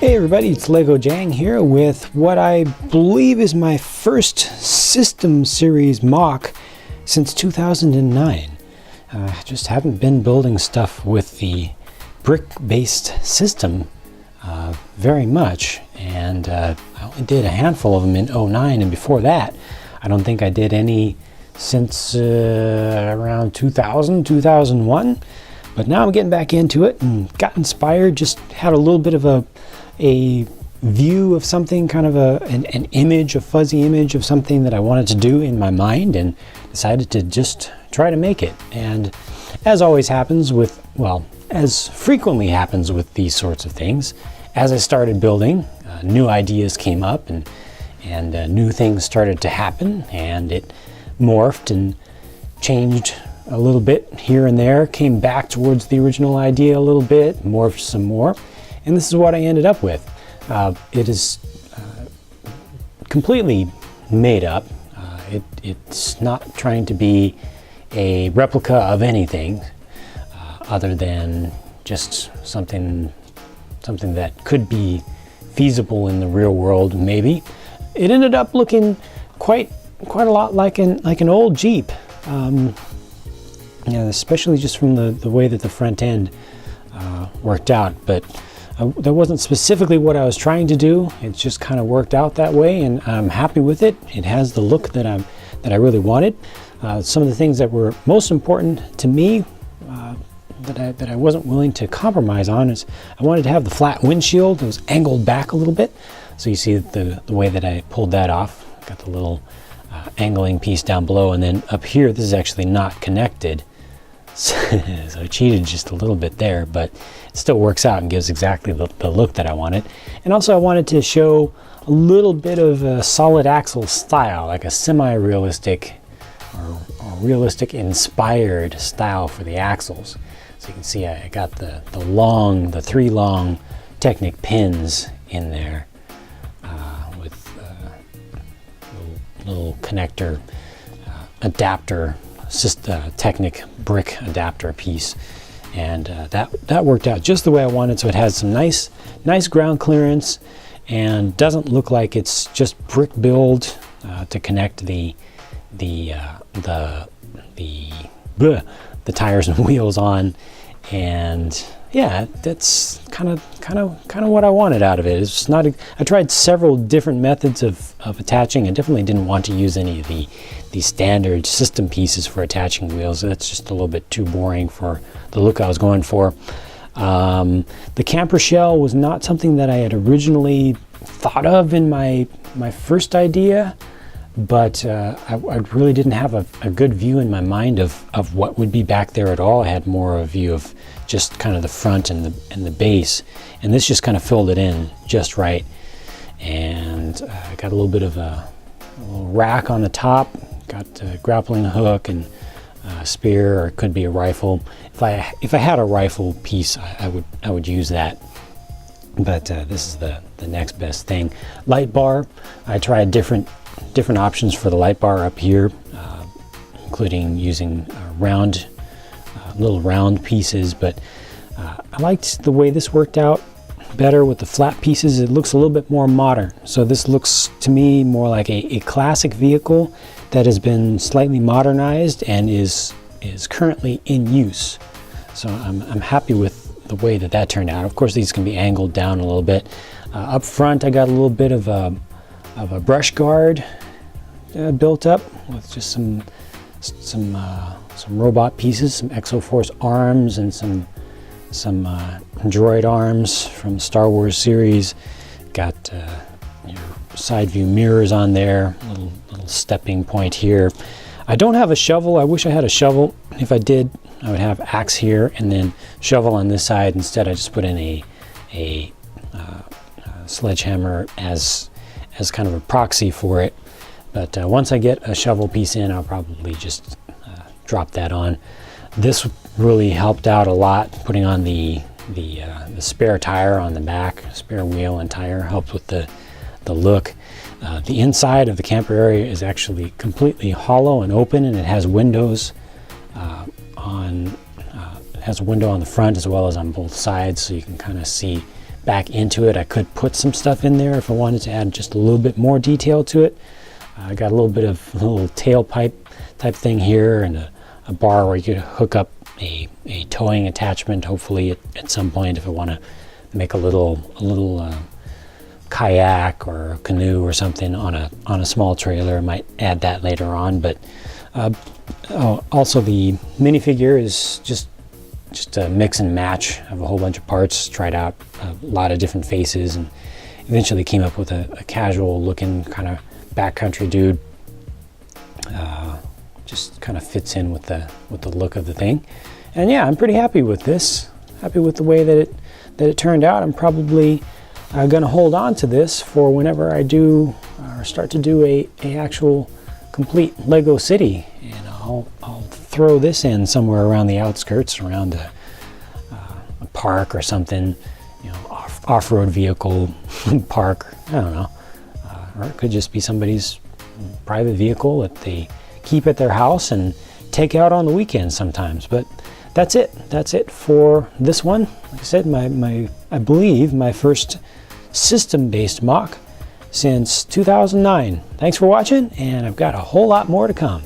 Hey everybody, it's Lego Jang here with what I believe is my first system series MOC since 2009. I just haven't been building stuff with the brick-based system very much, and I only did a handful of them in 2009, and before that I don't think I did any since around 2000, 2001. But now I'm getting back into it and got inspired, just had a little bit of a view of something, kind of an image, a fuzzy image of something that I wanted to do in my mind, and decided to just try to make it. And as always happens with, well, as frequently happens with these sorts of things, as I started building, new ideas came up and new things started to happen, and it morphed and changed a little bit here and there, came back towards the original idea a little bit, morphed some more, and this is what I ended up with. It is completely made up. It's not trying to be a replica of anything other than just something that could be feasible in the real world, maybe. It ended up looking quite a lot like an old Jeep. Especially just from the way that the front end worked out, but that wasn't specifically what I was trying to do. It just kind of worked out that way, and I'm happy with it. It has the look that I really wanted. Some of the things that were most important to me that I wasn't willing to compromise on is I wanted to have the flat windshield. It was angled back a little bit, so you see the way that I pulled that off. Got the little angling piece down below, and then up here this is actually not connected. So I cheated just a little bit there, but it still works out and gives exactly the look that I wanted. And also I wanted to show a little bit of a solid axle style, like a semi-realistic or realistic inspired style for the axles. So you can see I got the three long Technic pins in there with little connector adapter, Technic brick adapter piece, and that worked out just the way I wanted. So it has some nice ground clearance and doesn't look like it's just brick build to connect the tires and wheels on. And yeah, that's kind of what I wanted out of it. It's not I tried several different methods of attaching. I definitely didn't want to use any of the standard system pieces for attaching wheels. That's just a little bit too boring for the look I was going for. The camper shell was not something that I had originally thought of in my first idea, but I really didn't have a good view in my mind of what would be back there at all. I had more of a view of just kind of the front and the base, and this just kind of filled it in just right. And I got a little bit of a little rack on the top, got a grappling hook and a spear, or it could be a rifle. If I had a rifle piece, I would use that. But this is the next best thing. Light bar, I tried different options for the light bar up here, including using little round pieces, but I liked the way this worked out better with the flat pieces. It looks a little bit more modern. So this looks to me more like a classic vehicle that has been slightly modernized and is currently in use. So I'm happy with the way that turned out. Of course, these can be angled down a little bit. Up front, I got a little bit of a brush guard built up with just some robot pieces, some Exoforce arms, and some droid arms from the Star Wars series. Got your side view mirrors on there, little stepping point here. I don't have a shovel. I wish I had a shovel. If I did, I would have axe here and then shovel on this side. Instead, I just put in a sledgehammer as kind of a proxy for it. But once I get a shovel piece in, I'll probably just drop that on. This really helped out a lot. Putting on the spare tire on the back, spare wheel and tire, helped with the look. The inside of the camper area is actually completely hollow and open, and it has windows has a window on the front as well as on both sides, so you can kind of see back into it. I could put some stuff in there if I wanted to add just a little bit more detail to it. I got a little bit of a little tailpipe type thing here, and a bar where you could hook up a towing attachment, hopefully at some point, if I want to make a little kayak or canoe or something on a small trailer. I might add that later on. But also the minifigure is just a mix and match of a whole bunch of parts. Tried out a lot of different faces, and eventually came up with a casual looking kind of backcountry dude. Just kind of fits in with the look of the thing. And yeah, I'm pretty happy with this. Happy with the way that it turned out. I'm probably going to hold on to this for whenever I do or start to do a actual complete Lego city, and I'll throw this in somewhere around the outskirts, around a park or something, you know, off-road vehicle park. I don't know, or it could just be somebody's private vehicle that they keep at their house and take out on the weekends sometimes. But that's it for this one. Like I said, I believe my first system-based MOC since 2009. Thanks for watching, and I've got a whole lot more to come.